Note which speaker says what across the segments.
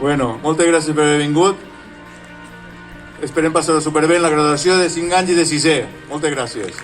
Speaker 1: Bueno, moltes gràcies per haver vingut. Esperem passar-ho superbé en la graduació de 5 anys i de 6è. Moltes gràcies.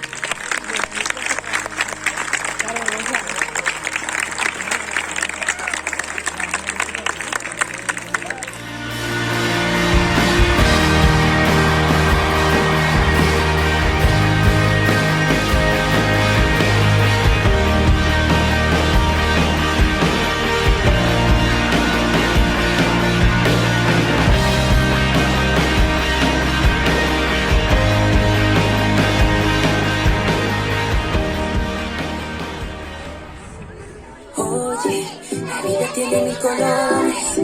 Speaker 2: La vida tiene mil colores,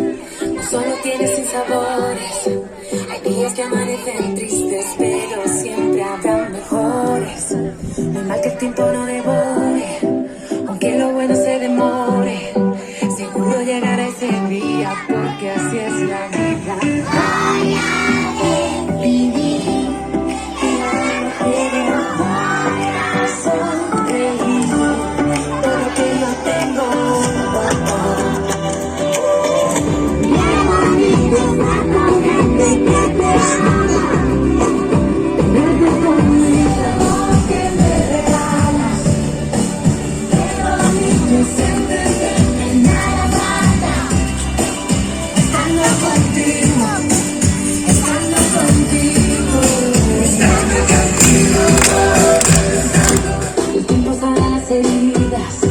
Speaker 2: no solo tiene sinsabores. Hay días que amanecen tristes, pero siempre habrá mejores. No hay mal que el tiempo no devore, aunque lo bueno se demore. Seguro llegará ese día, porque así es la vida. Vivir y sonreír todo lo que no tengo. El tiempo sana las heridas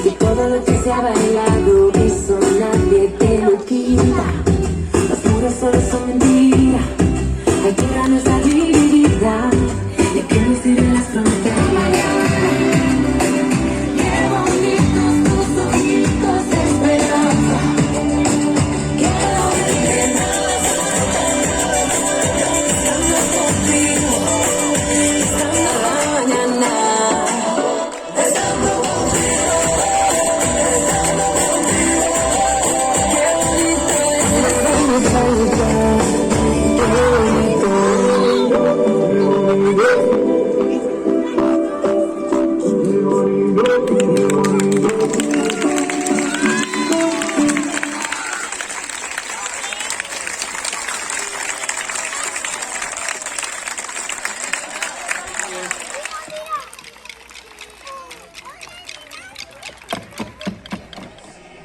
Speaker 2: y todo lo que se ha bailado, eso nadie te lo quita. Los muros solo son mentira, la tierra no está dividida. ¿De qué nos sirven las fronteras? Qué bonitos tus ojitos de esperanza. Quiero verte estando contigo, estando mañana. Estando contigo, qué bonito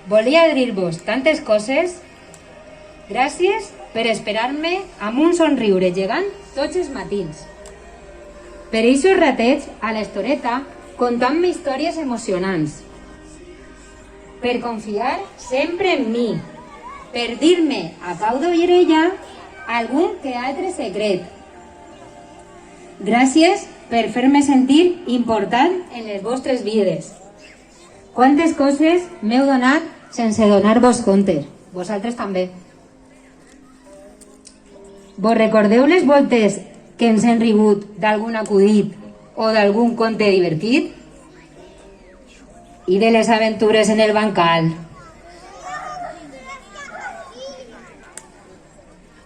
Speaker 3: Volia dir-vos tantes coses. Gràcies per esperar-me amb un somriure gegant tots els matins. Per eixos ratets a l'estoreta contant-me històries emocionants. Per confiar sempre en mi. Per dir-me a pau d'orella algun que altre secret. Gràcies per fer-me sentir important en les vostres vides. Quantes coses m'heu donat sense donar-vos compte. Vosaltres també. Vos recordeu les voltes que ens hem rigut d'algun acudit o d'algun conte divertit? I de les aventures en el bancal?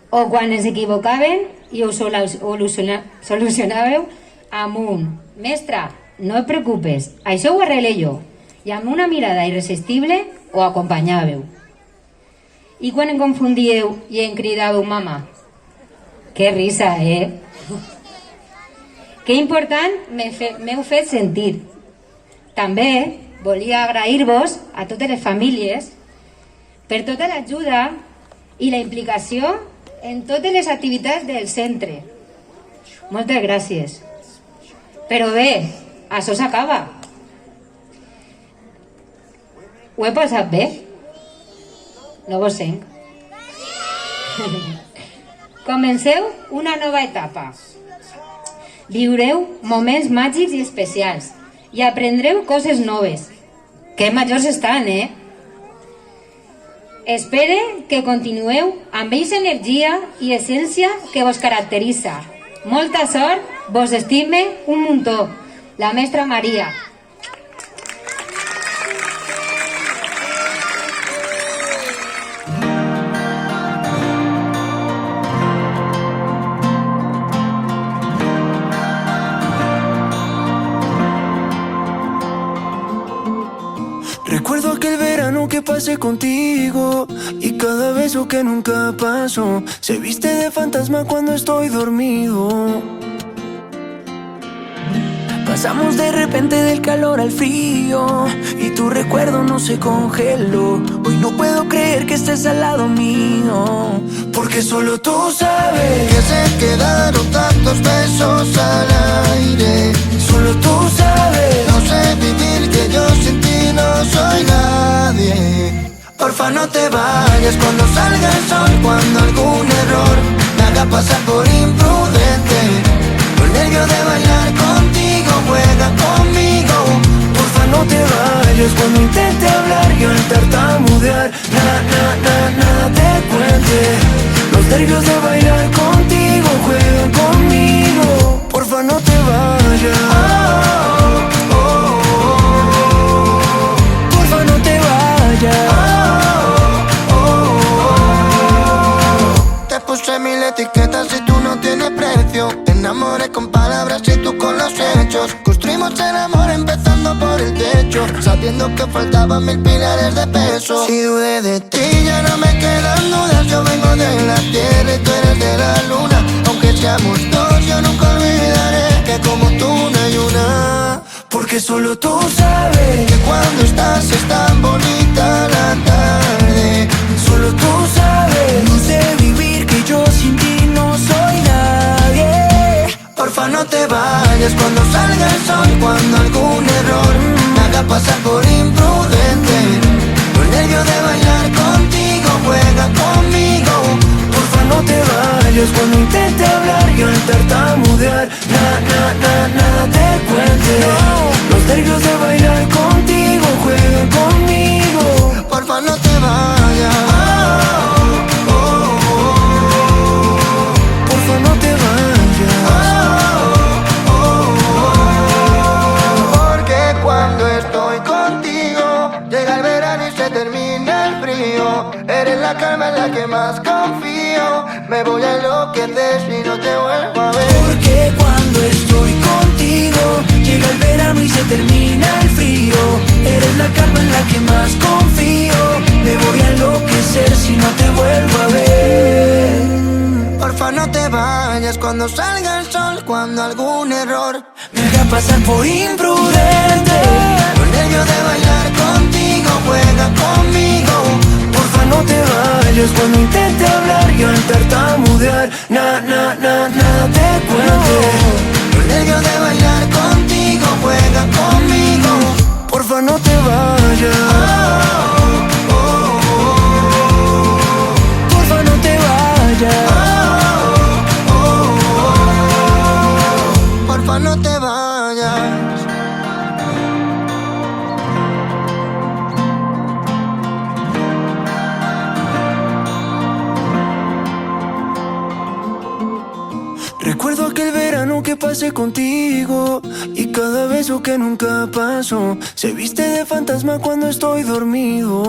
Speaker 3: O quan ens equivocaven i us solucionàveu amb un «Mestra, no et preocupes, això ho arreglé jo», i amb una mirada irresistible ho acompanyàveu. I quan em confundíeu i em cridàveu «Mama», que risa, Que important m'heu fet sentir. També volia agrair-vos a totes les famílies per tota l'ajuda i la implicació en totes les activitats del centre. Moltes gràcies. Però bé, això s'acaba. Ho he passat bé? No vos senc. Comenceu una nova etapa. Viureu moments màgics i especials i aprendreu coses noves. Que majors estan, Espere que continueu amb aquesta energia i essència que vos caracteritza. Molta sort, vos estime un muntó. La mestra Maria.
Speaker 4: Recuerdo aquel verano que que pasé contigo y cada beso que nunca pasó se viste de fantasma cuando estoy dormido. Pasamos de repente del calor al frío y tu recuerdo no se congeló. Hoy no puedo creer que estés al lado mío, porque solo tú sabes
Speaker 5: que se quedaron tantos besos al aire.
Speaker 4: Solo tú sabes.
Speaker 5: No sé vivir, que yo sin ti no soy nadie. Porfa, no te vayas cuando salga el sol, cuando algún error me haga pasar por imprudente. Los nervios de bailar contigo, juega conmigo.
Speaker 4: Porfa, no te vayas cuando intente hablar y al tartamudear nada te cuente. Los nervios de bailar contigo, juegan conmigo. Porfa, no te vayas. Porfa, no te vayas.
Speaker 5: Te puse mil etiquetas y tú no tienes precio. Te enamoré con palabras y tú con los hechos. Construimos el amor empezando por el techo, sabiendo que faltaban 1000 pilares de peso. Si dudé de ti ya no me quedan dudas. Yo vengo de la tierra y tú eres de la luna. Aunque seamos dos, yo nunca olvidaré que como tú no hay una.
Speaker 4: Porque solo tú sabes
Speaker 5: que cuando estás es tan bonita la tarde.
Speaker 4: Solo tú sabes. No sé vivir, que yo sin ti no soy nadie.
Speaker 5: Porfa, no te vayas cuando salga el sol, cuando algún error me haga pasar por imprudente. Los nervios de bailar contigo, juega conmigo.
Speaker 4: Porfa, no te vayas cuando intente hablar y al tartamudear nada te cuente. Los nervios de bailar contigo, juegan conmigo.
Speaker 5: Porfa, no te vayas.
Speaker 4: Porfa, no te vayas.
Speaker 5: Porque cuando estoy contigo llega el verano y se termina el frío. Eres la calma en la que más confío. Me voy a enloquecer si no te vuelvo a ver.
Speaker 4: Porque cuando estoy contigo llega el verano y se termina el frío. Eres la calma en la que más confío. Me voy a enloquecer si no te vuelvo a ver.
Speaker 5: Porfa, no te vayas cuando salga el sol, cuando algún error
Speaker 4: me haga pasar por imprudente.
Speaker 5: Los nervios de bailar contigo, juega conmigo.
Speaker 4: Porfa, no te vayas cuando intente hablar y al tartamudear nada te cuente.
Speaker 5: Los nervios de bailar contigo, juega conmigo.
Speaker 4: Porfa, no te vayas. Porfa, no te vayas.
Speaker 5: Porfa, no te vayas.
Speaker 4: Recuerdo aquel verano que pasé contigo y cada beso que nunca pasó se viste de fantasma cuando estoy dormido.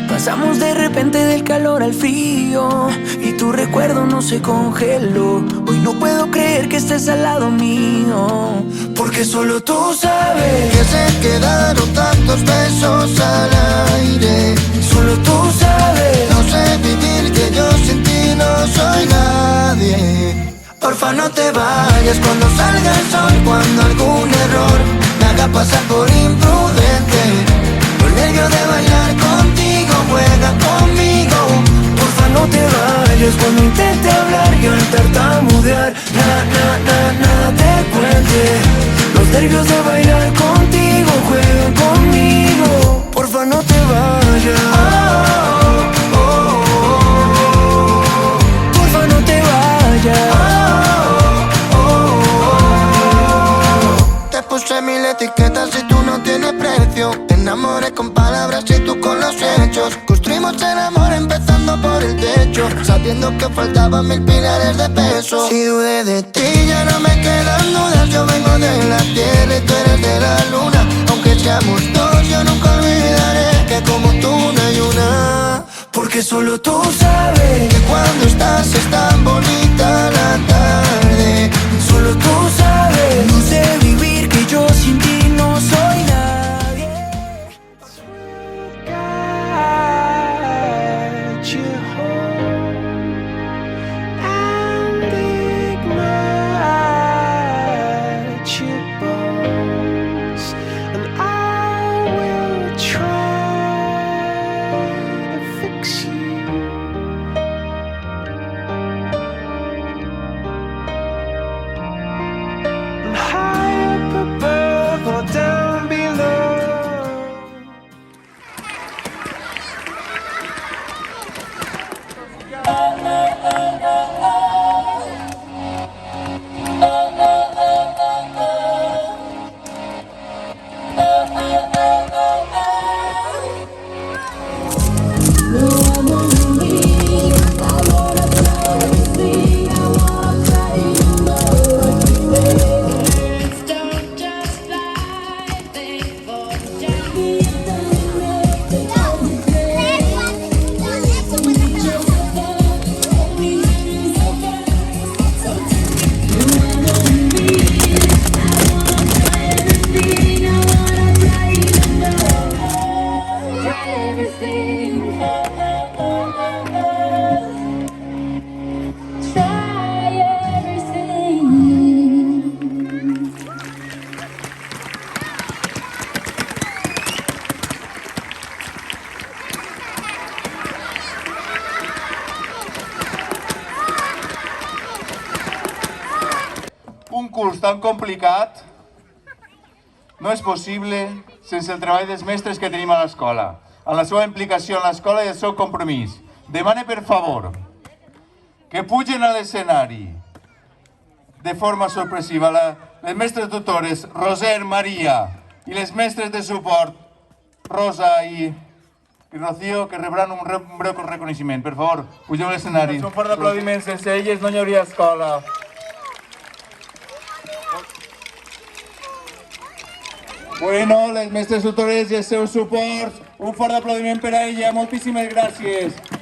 Speaker 4: Pasamos de repente del calor al frío y tu recuerdo no se congeló. Hoy no puedo creer que estés al lado mío, porque solo tú sabes
Speaker 5: que se quedaron tantos besos al aire.
Speaker 4: Solo tú sabes.
Speaker 5: No sé vivir, que yo sin ti no soy nadie. Porfa, no te vayas cuando salga el sol, cuando algún error me haga pasar por imprudente. Los nervios de bailar contigo, juega conmigo.
Speaker 4: Porfa, no te vayas cuando intente hablar y al tartamudear nada te cuente. Los nervios de bailar contigo, juegan conmigo. Porfa, no te vayas. Porfa, no te vayas.
Speaker 5: Te puse mil etiquetas y tú no tienes precio. Te enamoré con palabras y tú con los hechos. Construimos el amor empezando por el techo, sabiendo que faltaban 1000 pilares de peso. Si dudé de ti ya no me quedan dudas. Yo vengo de la tierra y tú eres de la luna. Aunque seamos dos, yo nunca olvidaré que como tú no hay una.
Speaker 4: Porque solo tú sabes
Speaker 5: que cuando estás es tan bonita la tarde.
Speaker 4: Solo tú sabes. No sé vivir, que yo sin ti no soy nadie.
Speaker 1: un curs tan complicat no és possible sense el treball dels mestres que tenim a l'escola, amb la seva implicació en l'escola i el seu compromís. Demane, per favor, que pugen a l'escenari de forma sorpressiva les mestres tutores Roser, Maria i les mestres de suport Rosa i Rocío, que rebran un breu reconeixement. Per favor, pugeu a l'escenari. Un fort d'aplaudiments, sense elles no hi hauria escola. Bueno, les mestres tutores i els seus suports, un fort aplaudiment per a ella. Moltíssimes gràcies.